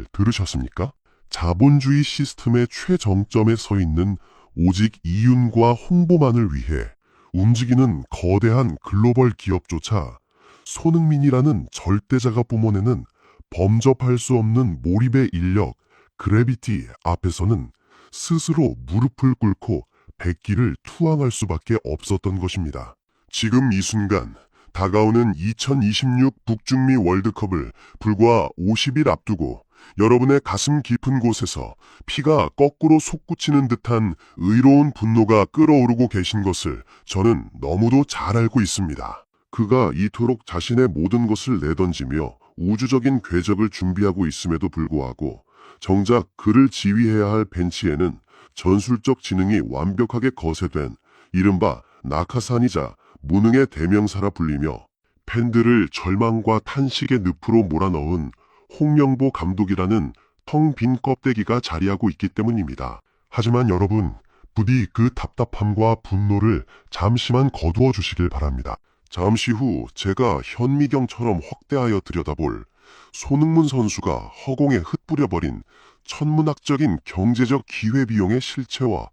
말 들으셨습니까? 자본주의 시스템의 최정점에 서 있는 오직 이윤과 홍보만을 위해 움직이는 거대한 글로벌 기업조차 손흥민이라는 절대자가 뿜어내는 범접할 수 없는 몰입의 인력, 그래비티 앞에서는 스스로 무릎을 꿇고 백기를 투항할 수밖에 없었던 것입니다. 지금 이 순간 다가오는 2026 북중미 월드컵을 불과 50일 앞두고 여러분의 가슴 깊은 곳에서 피가 거꾸로 솟구치는 듯한 의로운 분노가 끓어오르고 계신 것을 저는 너무도 잘 알고 있습니다. 그가 이토록 자신의 모든 것을 내던지며 우주적인 궤적을 준비하고 있음에도 불구하고 정작 그를 지휘해야 할 벤치에는 전술적 지능이 완벽하게 거세된 이른바 낙하산이자 무능의 대명사라 불리며 팬들을 절망과 탄식의 늪으로 몰아넣은 홍명보 감독이라는 텅 빈 껍데기가 자리하고 있기 때문입니다. 하지만 여러분, 부디 그 답답함과 분노를 잠시만 거두어 주시길 바랍니다. 잠시 후 제가 현미경처럼 확대하여 들여다볼 손흥민 선수가 허공에 흩뿌려버린 천문학적인 경제적 기회비용의 실체와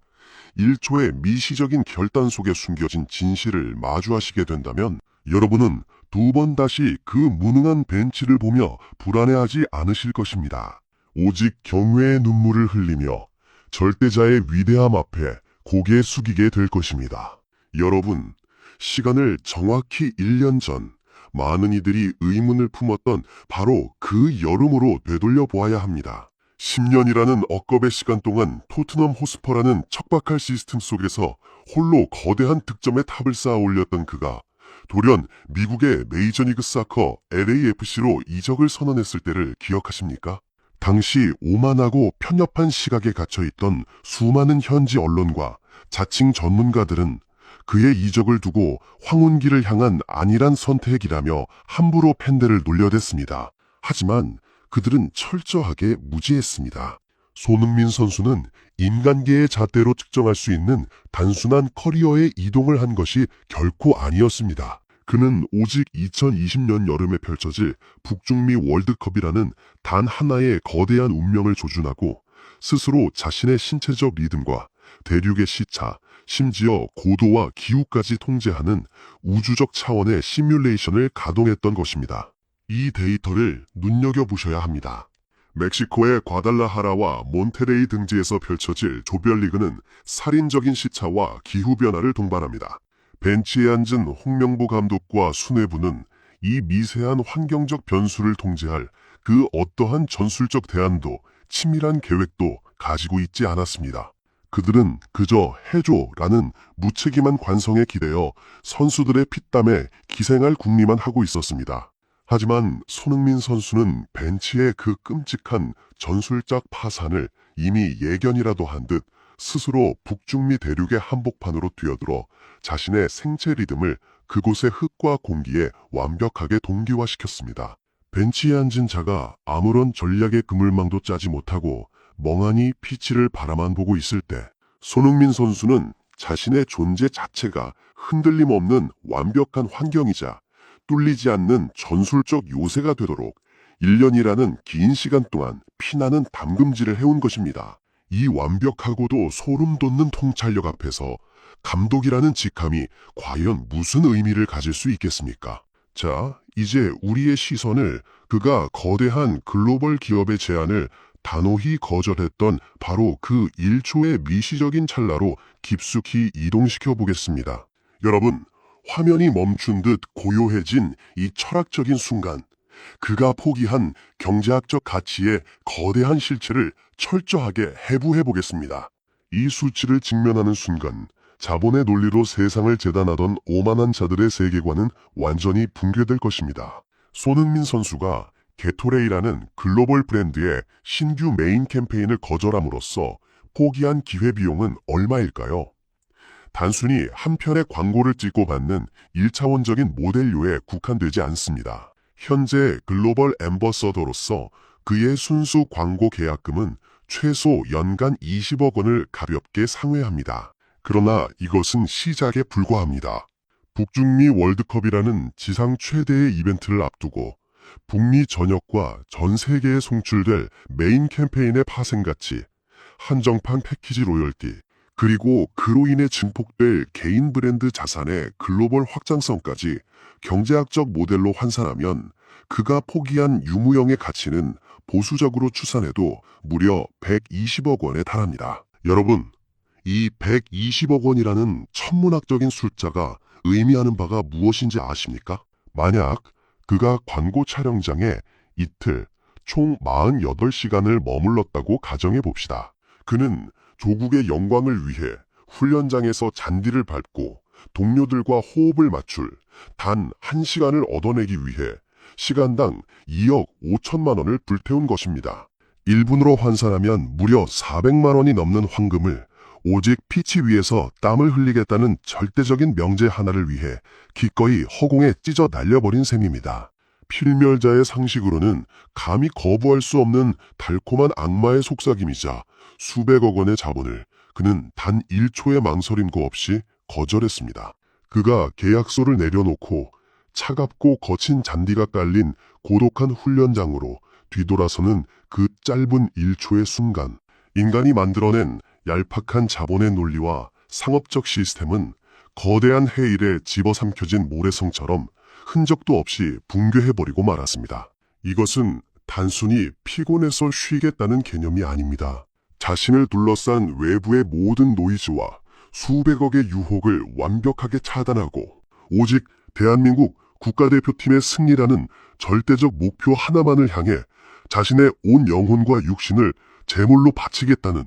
1초의 미시적인 결단 속에 숨겨진 진실을 마주하시게 된다면 여러분은 두 번 다시 그 무능한 벤치를 보며 불안해하지 않으실 것입니다. 오직 경외의 눈물을 흘리며 절대자의 위대함 앞에 고개 숙이게 될 것입니다. 여러분, 시간을 정확히 1년 전 많은 이들이 의문을 품었던 바로 그 여름으로 되돌려 보아야 합니다. 10년이라는 억겁의 시간 동안 토트넘 호스퍼라는 척박할 시스템 속에서 홀로 거대한 득점의 탑을 쌓아 올렸던 그가 돌연 미국의 메이저리그 사커 LAFC로 이적을 선언했을 때를 기억하십니까? 당시 오만하고 편협한 시각에 갇혀있던 수많은 현지 언론과 자칭 전문가들은 그의 이적을 두고 황혼기를 향한 안일한 선택이라며 함부로 팬들을 놀려댔습니다. 하지만 그들은 철저하게 무지했습니다. 손흥민 선수는 인간계의 잣대로 측정할 수 있는 단순한 커리어의 이동을 한 것이 결코 아니었습니다. 그는 오직 2020년 여름에 펼쳐질 북중미 월드컵이라는 단 하나의 거대한 운명을 조준하고 스스로 자신의 신체적 리듬과 대륙의 시차, 심지어 고도와 기후까지 통제하는 우주적 차원의 시뮬레이션을 가동했던 것입니다. 이 데이터를 눈여겨보셔야 합니다. 멕시코의 과달라하라와 몬테레이 등지에서 펼쳐질 조별리그는 살인적인 시차와 기후변화를 동반합니다. 벤치에 앉은 홍명보 감독과 수뇌부는 이 미세한 환경적 변수를 통제할 그 어떠한 전술적 대안도 치밀한 계획도 가지고 있지 않았습니다. 그들은 그저 해줘라는 무책임한 관성에 기대어 선수들의 피땀에 기생할 궁리만 하고 있었습니다. 하지만 손흥민 선수는 벤치의 그 끔찍한 전술적 파산을 이미 예견이라도 한 듯 스스로 북중미 대륙의 한복판으로 뛰어들어 자신의 생체 리듬을 그곳의 흙과 공기에 완벽하게 동기화시켰습니다. 벤치에 앉은 자가 아무런 전략의 그물망도 짜지 못하고 멍하니 피치를 바라만 보고 있을 때 손흥민 선수는 자신의 존재 자체가 흔들림 없는 완벽한 환경이자 뚫리지 않는 전술적 요새가 되도록 1년이라는 긴 시간 동안 피나는 담금질을 해온 것입니다. 이 완벽하고도 소름 돋는 통찰력 앞에서 감독이라는 직함이 과연 무슨 의미를 가질 수 있겠습니까? 자, 이제 우리의 시선을 그가 거대한 글로벌 기업의 제안을 단호히 거절했던 바로 그 1초의 미시적인 찰나로 깊숙이 이동시켜 보겠습니다. 여러분, 화면이 멈춘 듯 고요해진 이 철학적인 순간, 그가 포기한 경제학적 가치의 거대한 실체를 철저하게 해부해 보겠습니다. 이 수치를 직면하는 순간, 자본의 논리로 세상을 재단하던 오만한 자들의 세계관은 완전히 붕괴될 것입니다. 손흥민 선수가 게토레이라는 글로벌 브랜드의 신규 메인 캠페인을 거절함으로써 포기한 기회비용은 얼마일까요? 단순히 한 편의 광고를 찍고 받는 1차원적인 모델료에 국한되지 않습니다. 현재 글로벌 앰버서더로서 그의 순수 광고 계약금은 최소 연간 20억 원을 가볍게 상회합니다. 그러나 이것은 시작에 불과합니다. 북중미 월드컵이라는 지상 최대의 이벤트를 앞두고 북미 전역과 전 세계에 송출될 메인 캠페인의 파생가치, 한정판 패키지 로열티, 그리고 그로 인해 증폭될 개인 브랜드 자산의 글로벌 확장성까지 경제학적 모델로 환산하면 그가 포기한 유무형의 가치는 보수적으로 추산해도 무려 120억 원에 달합니다. 여러분, 이 120억 원이라는 천문학적인 숫자가 의미하는 바가 무엇인지 아십니까? 만약 그가 광고 촬영장에 이틀, 총 48시간을 머물렀다고 가정해 봅시다. 그는 조국의 영광을 위해 훈련장에서 잔디를 밟고 동료들과 호흡을 맞출 단 1시간을 얻어내기 위해 시간당 2억 5천만 원을 불태운 것입니다. 1분으로 환산하면 무려 400만 원이 넘는 황금을 오직 피치 위에서 땀을 흘리겠다는 절대적인 명제 하나를 위해 기꺼이 허공에 찢어 날려버린 셈입니다. 필멸자의 상식으로는 감히 거부할 수 없는 달콤한 악마의 속삭임이자 수백억 원의 자본을 그는 단 1초의 망설임도 없이 거절했습니다. 그가 계약서를 내려놓고 차갑고 거친 잔디가 깔린 고독한 훈련장으로 뒤돌아서는 그 짧은 1초의 순간, 인간이 만들어낸 얄팍한 자본의 논리와 상업적 시스템은 거대한 해일에 집어삼켜진 모래성처럼 흔적도 없이 붕괴해버리고 말았습니다. 이것은 단순히 피곤해서 쉬겠다는 개념이 아닙니다. 자신을 둘러싼 외부의 모든 노이즈와 수백억의 유혹을 완벽하게 차단하고 오직 대한민국 국가대표팀의 승리라는 절대적 목표 하나만을 향해 자신의 온 영혼과 육신을 제물로 바치겠다는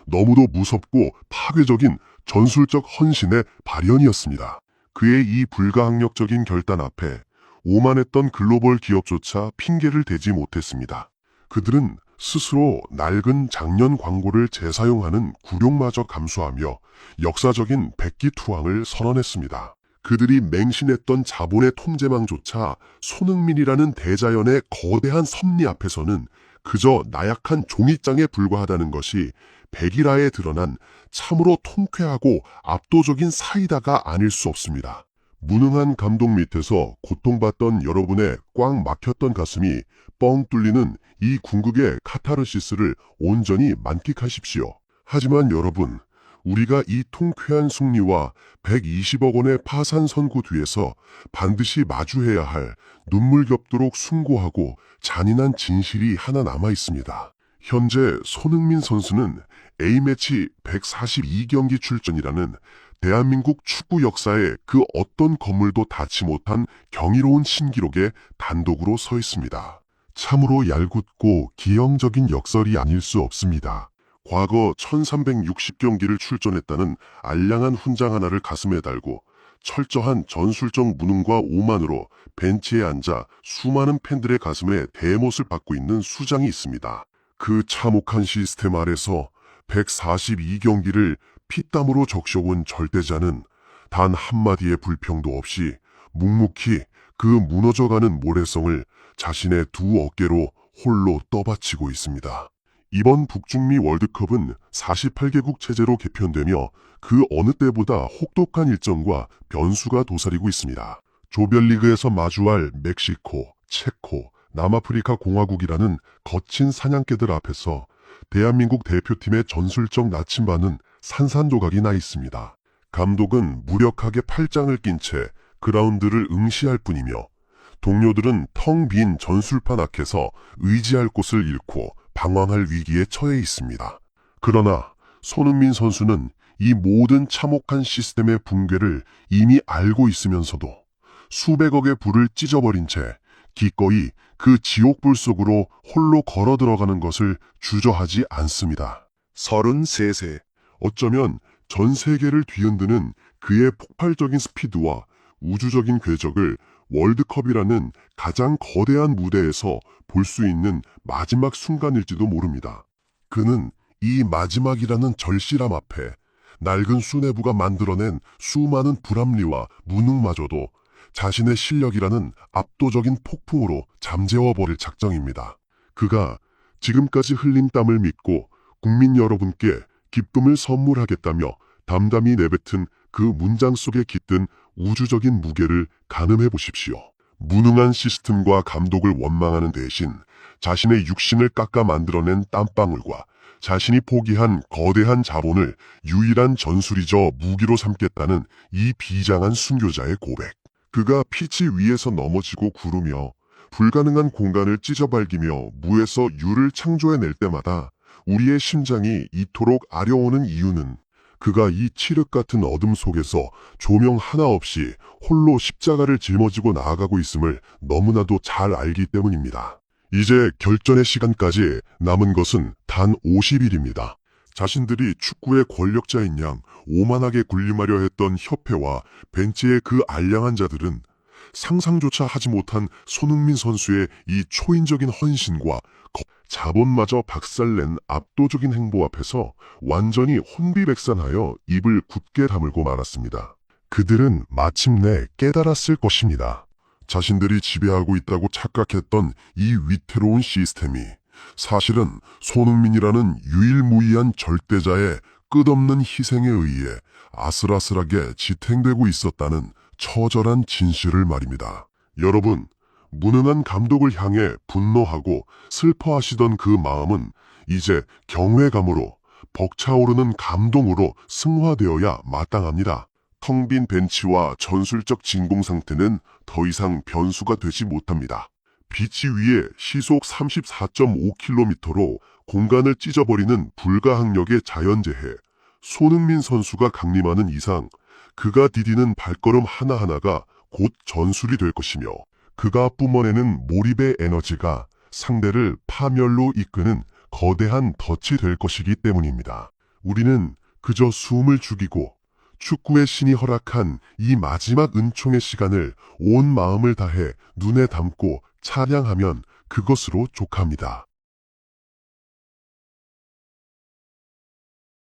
너무도 무섭고 파괴적인 전술적 헌신의 발현이었습니다. 그의 이 불가항력적인 결단 앞에 오만했던 글로벌 기업조차 핑계를 대지 못했습니다. 그들은 스스로 낡은 작년 광고를 재사용하는 굴욕마저 감수하며 역사적인 백기투항을 선언했습니다. 그들이 맹신했던 자본의 통제망조차 손흥민이라는 대자연의 거대한 섭리 앞에서는 그저 나약한 종이장에 불과하다는 것이 백일화에 드러난 참으로 통쾌하고 압도적인 사이다가 아닐 수 없습니다. 무능한 감독 밑에서 고통받던 여러분의 꽉 막혔던 가슴이 뻥 뚫리는 이 궁극의 카타르시스를 온전히 만끽하십시오. 하지만 여러분, 우리가 이 통쾌한 승리와 120억 원의 파산 선고 뒤에서 반드시 마주해야 할 눈물겹도록 숭고하고 잔인한 진실이 하나 남아 있습니다. 현재 손흥민 선수는 A매치 142경기 출전이라는 대한민국 축구 역사의 그 어떤 건물도 닿지 못한 경이로운 신기록에 단독으로 서 있습니다. 참으로 얄궂고 기형적인 역설이 아닐 수 없습니다. 과거 1360경기를 출전했다는 알량한 훈장 하나를 가슴에 달고 철저한 전술적 무능과 오만으로 벤치에 앉아 수많은 팬들의 가슴에 대못을 받고 있는 수장이 있습니다. 그 참혹한 시스템 아래서 142경기를 피땀으로 적셔온 절대자는 단 한마디의 불평도 없이 묵묵히 그 무너져가는 모래성을 자신의 두 어깨로 홀로 떠받치고 있습니다. 이번 북중미 월드컵은 48개국 체제로 개편되며 그 어느 때보다 혹독한 일정과 변수가 도사리고 있습니다. 조별리그에서 마주할 멕시코, 체코, 남아프리카 공화국이라는 거친 사냥개들 앞에서 대한민국 대표팀의 전술적 나침반은 산산조각이 나 있습니다. 감독은 무력하게 팔짱을 낀 채 그라운드를 응시할 뿐이며 동료들은 텅 빈 전술판 앞에서 의지할 곳을 잃고 방황할 위기에 처해 있습니다. 그러나 손흥민 선수는 이 모든 참혹한 시스템의 붕괴를 이미 알고 있으면서도 수백억의 불을 찢어버린 채 기꺼이 그 지옥불 속으로 홀로 걸어 들어가는 것을 주저하지 않습니다. 33세, 어쩌면 전 세계를 뒤흔드는 그의 폭발적인 스피드와 우주적인 궤적을 월드컵이라는 가장 거대한 무대에서 볼 수 있는 마지막 순간일지도 모릅니다. 그는 이 마지막이라는 절실함 앞에 낡은 수뇌부가 만들어낸 수많은 불합리와 무능마저도 자신의 실력이라는 압도적인 폭풍으로 잠재워버릴 작정입니다. 그가 지금까지 흘린 땀을 믿고 국민 여러분께 기쁨을 선물하겠다며 담담히 내뱉은 그 문장 속에 깃든 우주적인 무게를 가늠해 보십시오. 무능한 시스템과 감독을 원망하는 대신 자신의 육신을 깎아 만들어낸 땀방울과 자신이 포기한 거대한 자본을 유일한 전술이저 무기로 삼겠다는 이 비장한 순교자의 고백. 그가 피치 위에서 넘어지고 구르며 불가능한 공간을 찢어발기며 무에서 유를 창조해낼 때마다 우리의 심장이 이토록 아려오는 이유는 그가 이 칠흑 같은 어둠 속에서 조명 하나 없이 홀로 십자가를 짊어지고 나아가고 있음을 너무나도 잘 알기 때문입니다. 이제 결전의 시간까지 남은 것은 단 50일입니다. 자신들이 축구의 권력자인 양 오만하게 군림하려 했던 협회와 벤치의 그 알량한 자들은 상상조차 하지 못한 손흥민 선수의 이 초인적인 헌신과 자본마저 박살낸 압도적인 행보 앞에서 완전히 혼비백산하여 입을 굳게 다물고 말았습니다. 그들은 마침내 깨달았을 것입니다. 자신들이 지배하고 있다고 착각했던 이 위태로운 시스템이 사실은 손흥민이라는 유일무이한 절대자의 끝없는 희생에 의해 아슬아슬하게 지탱되고 있었다는 처절한 진실을 말입니다. 여러분, 무능한 감독을 향해 분노하고 슬퍼하시던 그 마음은 이제 경외감으로 벅차오르는 감동으로 승화되어야 마땅합니다. 텅 빈 벤치와 전술적 진공 상태는 더 이상 변수가 되지 못합니다. 비치 위에 시속 34.5km로 공간을 찢어버리는 불가항력의 자연재해, 손흥민 선수가 강림하는 이상 그가 디디는 발걸음 하나하나가 곧 전술이 될 것이며 그가 뿜어내는 몰입의 에너지가 상대를 파멸로 이끄는 거대한 덫이 될 것이기 때문입니다. 우리는 그저 숨을 죽이고 축구의 신이 허락한 이 마지막 은총의 시간을 온 마음을 다해 눈에 담고 찬양하면 그것으로 족합니다.